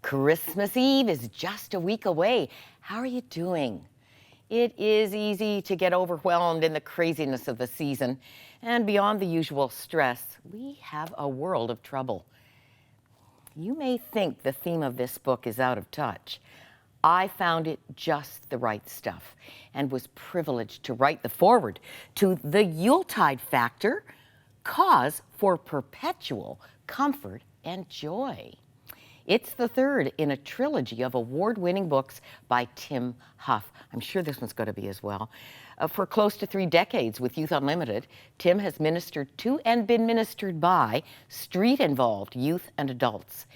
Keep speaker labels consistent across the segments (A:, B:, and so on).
A: Christmas Eve is just a week away. How are you doing? It is easy to get overwhelmed in the craziness of the season, and beyond the usual stress, we have a world of trouble. You may think the theme of this book is out of touch. I found it just the right stuff and was privileged to write the foreword to The Yuletide Factor, Cause for Perpetual Comfort and Joy. It's the third in a trilogy of award-winning books by Tim Huff. I'm sure this one's going to be as well. For close to 3 decades with Youth Unlimited, Tim has ministered to and been ministered by street-involved youth and adults.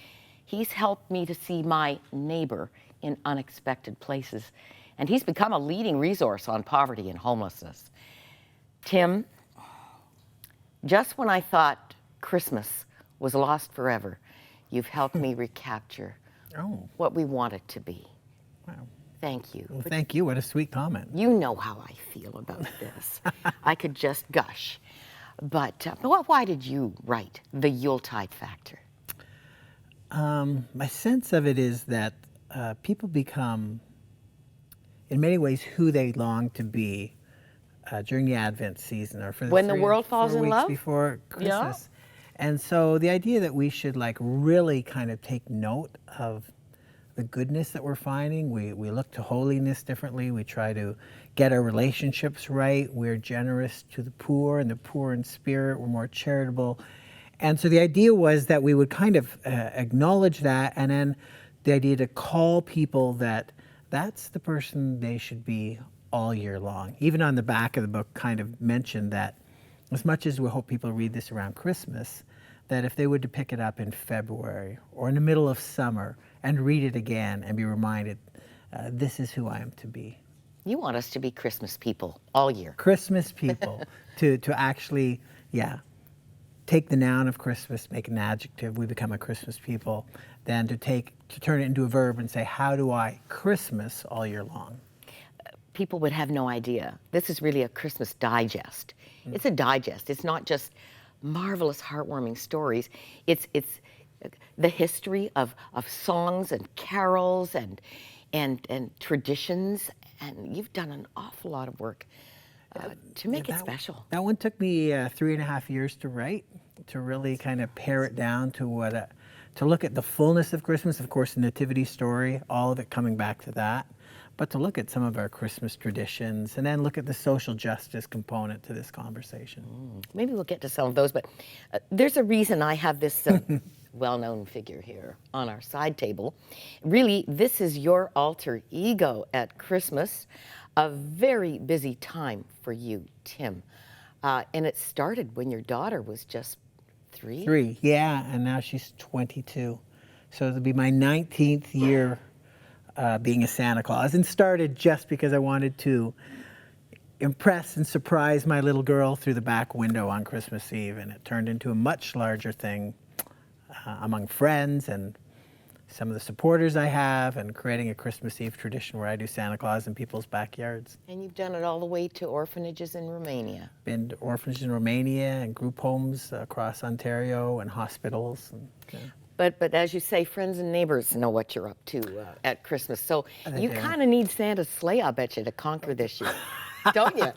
A: He's helped me to see my neighbor in unexpected places, and he's become a leading resource on poverty and homelessness. Tim, just when I thought Christmas was lost forever, you've helped me recapture what we want it to be.
B: Wow.
A: Thank you.
B: Well, thank you. What a sweet comment.
A: You know how I feel about this. I could just gush. But why did you write The Yuletide Factor?
B: My sense of it is that people become, in many ways, who they long to be during the Advent season, or for
A: when the world falls
B: 4
A: in
B: weeks
A: love
B: before Christmas.
A: Yeah.
B: And so the idea that we should really kind of take note of the goodness that we're finding. We look to holiness differently. We try to get our relationships right. We're generous to the poor and the poor in spirit. We're more charitable. And so the idea was that we would kind of acknowledge that, and then the idea to call people that that's the person they should be all year long. Even on the back of the book kind of mentioned that as much as we hope people read this around Christmas, that if they were to pick it up in February or in the middle of summer and read it again and be reminded, this is who I am to be.
A: You want us to be Christmas people all year.
B: Christmas people, to actually, take the noun of Christmas, make an adjective, we become a Christmas people, then to turn it into a verb and say, how do I Christmas all year long?
A: People would have no idea. This is really a Christmas digest. It's a digest. It's not just marvelous, heartwarming stories. It's the history of songs and carols and traditions. And you've done an awful lot of work to make it special.
B: That one took me 3.5 years to write, to really kind of pare it down to to look at the fullness of Christmas, of course, the nativity story, all of it coming back to that, but to look at some of our Christmas traditions and then look at the social justice component to this conversation.
A: Maybe we'll get to some of those, but there's a reason I have this well-known figure here on our side table. Really, this is your alter ego at Christmas, a very busy time for you, Tim. And it started when your daughter was just 3?
B: 3, yeah, and now she's 22. So it'll be my 19th year being a Santa Claus, and started just because I wanted to impress and surprise my little girl through the back window on Christmas Eve, and it turned into a much larger thing among friends and some of the supporters I have, and creating a Christmas Eve tradition where I do Santa Claus in people's backyards.
A: And you've done it all the way to orphanages in Romania.
B: Been to orphanages in Romania and group homes across Ontario and hospitals. And,
A: But as you say, friends and neighbors know what you're up to at Christmas. So you kind of need Santa's sleigh, I bet you, to conquer this year, don't you?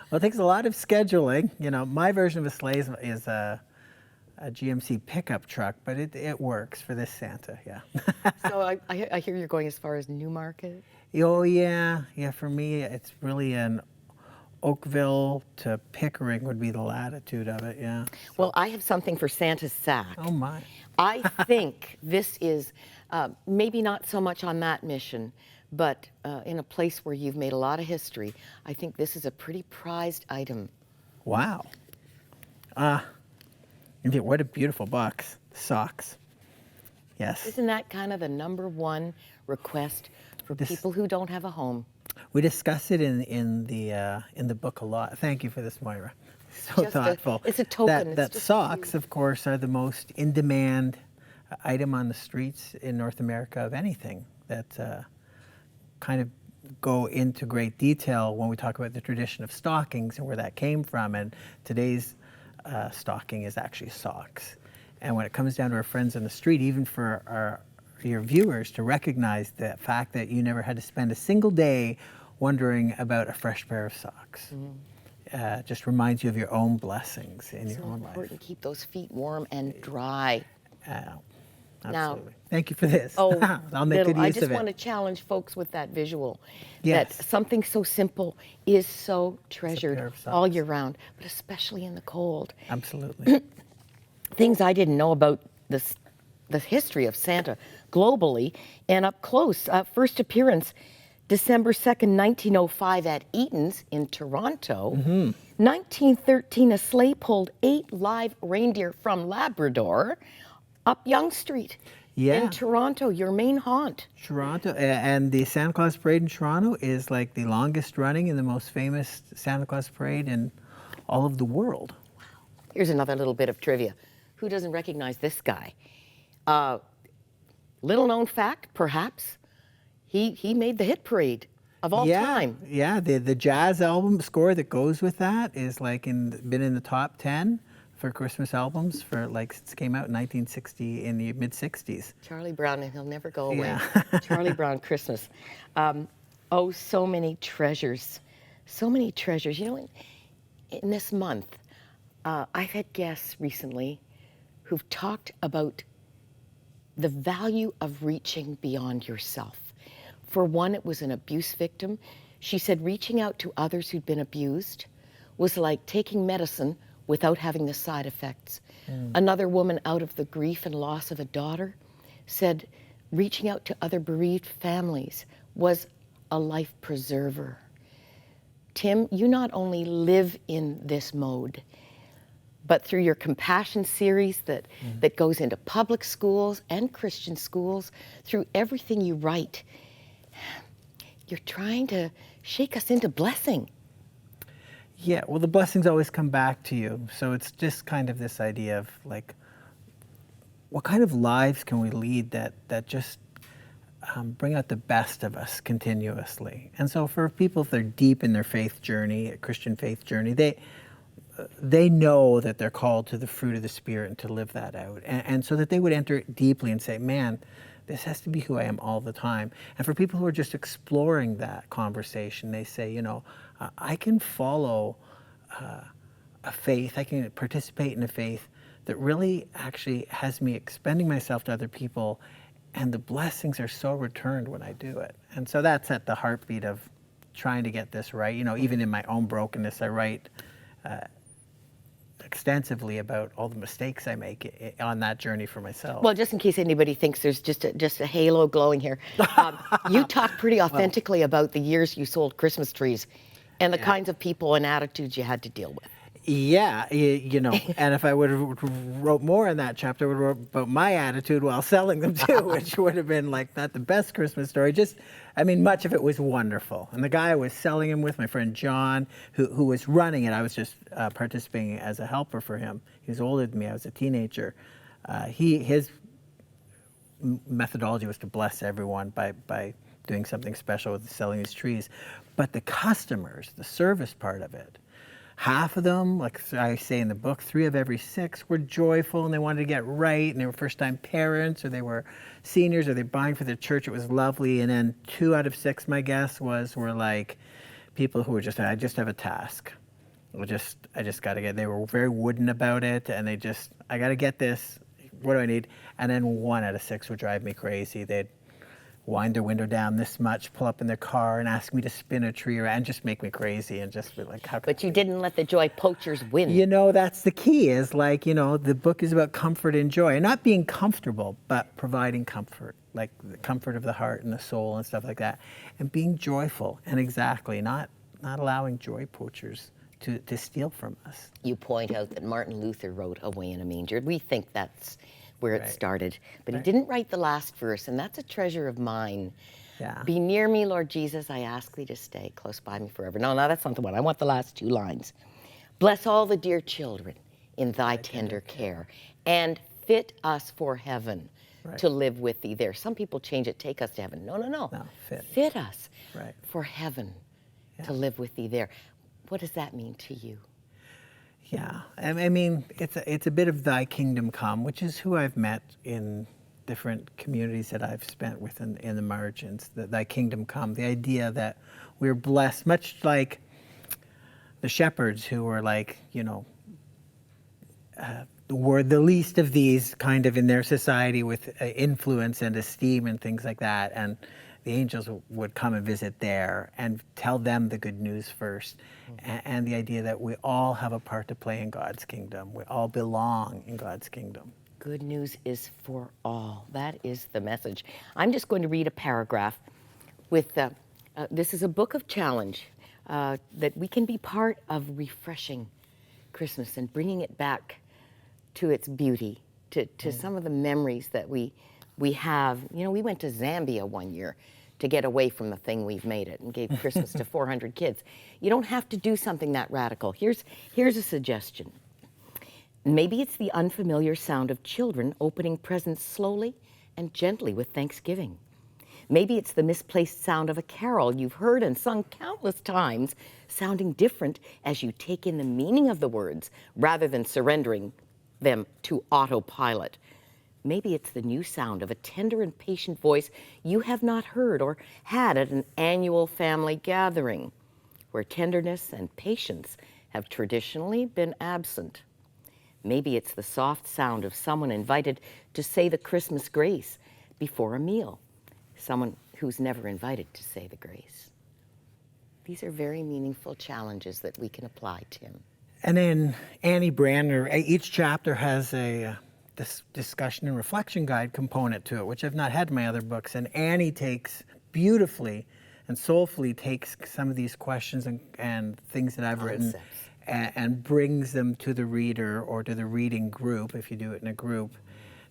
B: Well, it takes a lot of scheduling. You know, my version of a sleigh is a GMC pickup truck, but it works for this Santa, yeah.
A: So I hear you're going as far as Newmarket?
B: Oh, yeah. Yeah, for me, it's really an Oakville to Pickering would be the latitude of it, yeah.
A: Well, I have something for Santa's sack.
B: Oh, my.
A: I think this is maybe not so much on that mission, but in a place where you've made a lot of history, I think this is a pretty prized item.
B: Wow. What a beautiful box. Socks. Yes.
A: Isn't that kind of the #1 request for people who don't have a home?
B: We discuss it in the book a lot. Thank you for this, Moira. So
A: Just
B: thoughtful.
A: It's a token.
B: That socks, of course, are the most in-demand item on the streets in North America of anything. That kind of go into great detail when we talk about the tradition of stockings and where that came from. And today's stocking is actually socks. And when it comes down to our friends on the street, even for our your viewers to recognize the fact that you never had to spend a single day wondering about a fresh pair of socks. Just reminds you of your own blessings in your own life.
A: Important to keep those feet warm and dry.
B: Absolutely. Thank you for this.
A: Oh,
B: I'll make good use
A: I
B: of
A: just
B: it.
A: want to challenge folks with that visual.
B: Yes.
A: That something so simple is so treasured
B: pair of
A: all
B: socks.
A: year round, but especially in the cold.
B: Absolutely.
A: Things I didn't know about the history of Santa globally and up close. First appearance, December 2nd, 1905 at Eaton's in Toronto. 1913, a sleigh pulled 8 live reindeer from Labrador up Yonge Street in Toronto, your main haunt.
B: Toronto, and the Santa Claus Parade in Toronto is like the longest running and the most famous Santa Claus parade in all of the world.
A: Here's another little bit of trivia. Who doesn't recognize this guy? Little known fact, perhaps, he made the hit parade of all time.
B: Yeah, the jazz album score that goes with that is like been in the top 10 for Christmas albums for like since it came out in 1960 in the mid 60s.
A: Charlie Brown, and he'll never go away.
B: Yeah.
A: Charlie Brown Christmas. Oh, so many treasures. So many treasures. You know, in this month, I've had guests recently who've talked about the value of reaching beyond yourself. For one, it was an abuse victim. She said reaching out to others who'd been abused was like taking medicine without having the side effects. Another woman, out of the grief and loss of a daughter, said reaching out to other bereaved families was a life preserver. Tim, you not only live in this mode, but through your compassion series that goes into public schools and Christian schools, through everything you write, you're trying to shake us into blessing.
B: Yeah, well, the blessings always come back to you. So it's just kind of this idea of like, what kind of lives can we lead that just bring out the best of us continuously? And so for people, if they're deep in their faith journey, a Christian faith journey, they know that they're called to the fruit of the Spirit and to live that out. And so that they would enter it deeply and say, man, this has to be who I am all the time. And for people who are just exploring that conversation, they say, you know, I can follow a faith, I can participate in a faith that really actually has me expending myself to other people, and the blessings are so returned when I do it. And so that's at the heartbeat of trying to get this right. You know, even in my own brokenness, I write extensively about all the mistakes I make on that journey for myself.
A: Well, just in case anybody thinks there's just a halo glowing here, you talk pretty authentically about the years you sold Christmas trees and the kinds of people and attitudes you had to deal with.
B: Yeah, you know, and if I would have wrote more in that chapter, I would have wrote about my attitude while selling them too, which would have been like not the best Christmas story. Just, I mean, much of it was wonderful. And the guy I was selling them with, my friend John, who was running it, I was just participating as a helper for him. He was older than me. I was a teenager. His methodology was to bless everyone by doing something special with selling these trees. But the customers, the service part of it, half of them, like I say in the book, 3 of every 6 were joyful and they wanted to get right, and they were first-time parents, or they were seniors, or they were buying for their church. It was lovely. And then 2 out of 6, my guess were like people who were just, I just have a task. I just got to get. They were very wooden about it, and I got to get this. What do I need? And then 1 out of 6 would drive me crazy. They'd wind their window down this much, pull up in their car and ask me to spin a tree around, and just make me crazy, and just be like, how can
A: But you didn't let the joy poachers win.
B: You know, that's the key, is like, you know, the book is about comfort and joy, and not being comfortable, but providing comfort, like the comfort of the heart and the soul and stuff like that, and being joyful, and exactly, not allowing joy poachers to steal from us.
A: You point out that Martin Luther wrote Away in a Manger. We think that's where it started. But he didn't write the last verse, and that's a treasure of mine.
B: Yeah.
A: Be near me, Lord Jesus, I ask thee to stay close by me forever. No, that's not the one. I want the last 2 lines. Bless all the dear children in thy tender care, and fit us for heaven to live with thee there. Some people change it, take us to heaven. No, fit us for heaven to live with thee there. What does that mean to you?
B: Yeah, I mean, it's a bit of thy kingdom come, which is who I've met in different communities that I've spent with in the margins, that thy kingdom come, the idea that we're blessed, much like the shepherds who were like, were the least of these kind of in their society with influence and esteem and things like that. And the angels would come and visit there and tell them the good news first. And the idea that we all have a part to play in God's kingdom. We all belong in God's kingdom.
A: Good news is for all. That is the message. I'm just going to read a paragraph with, this is a book of challenge, that we can be part of refreshing Christmas and bringing it back to its beauty, to some of the memories that we have. We went to Zambia one year to get away from the thing we've made it and gave Christmas to 400 kids. You don't have to do something that radical. Here's a suggestion. Maybe it's the unfamiliar sound of children opening presents slowly and gently with thanksgiving. Maybe it's the misplaced sound of a carol you've heard and sung countless times, sounding different as you take in the meaning of the words rather than surrendering them to autopilot. Maybe it's the new sound of a tender and patient voice you have not heard or had at an annual family gathering, where tenderness and patience have traditionally been absent. Maybe it's the soft sound of someone invited to say the Christmas grace before a meal, someone who's never invited to say the grace. These are very meaningful challenges that we can apply, Tim.
B: And in Annie Brandner, each chapter has a discussion and reflection guide component to it, which I've not had in my other books. And Annie takes beautifully and soulfully takes some of these questions and things that I've written and brings them to the reader or to the reading group, if you do it in a group,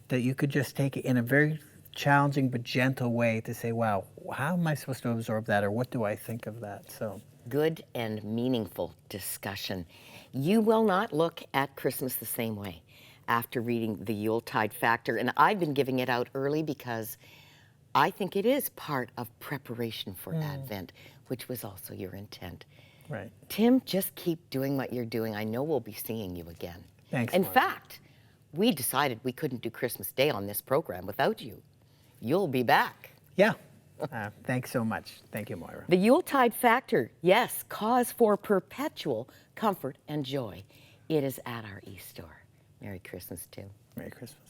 B: that you could just take it in a very challenging but gentle way to say, wow, how am I supposed to absorb that, or what do I think of that? So
A: good and meaningful discussion. You will not look at Christmas the same way after reading the Yuletide Factor. And I've been giving it out early because I think it is part of preparation for Advent, which was also your intent.
B: Right.
A: Tim, just keep doing what you're doing. I know we'll be seeing you again.
B: Thanks,
A: In
B: Moira.
A: fact, we decided we couldn't do Christmas Day on this program without you. You'll be back.
B: Yeah. Thanks so much. Thank you, Moira.
A: The Yuletide Factor, yes, cause for perpetual comfort and joy. It is at our e-store. Merry Christmas, Tim.
B: Merry Christmas.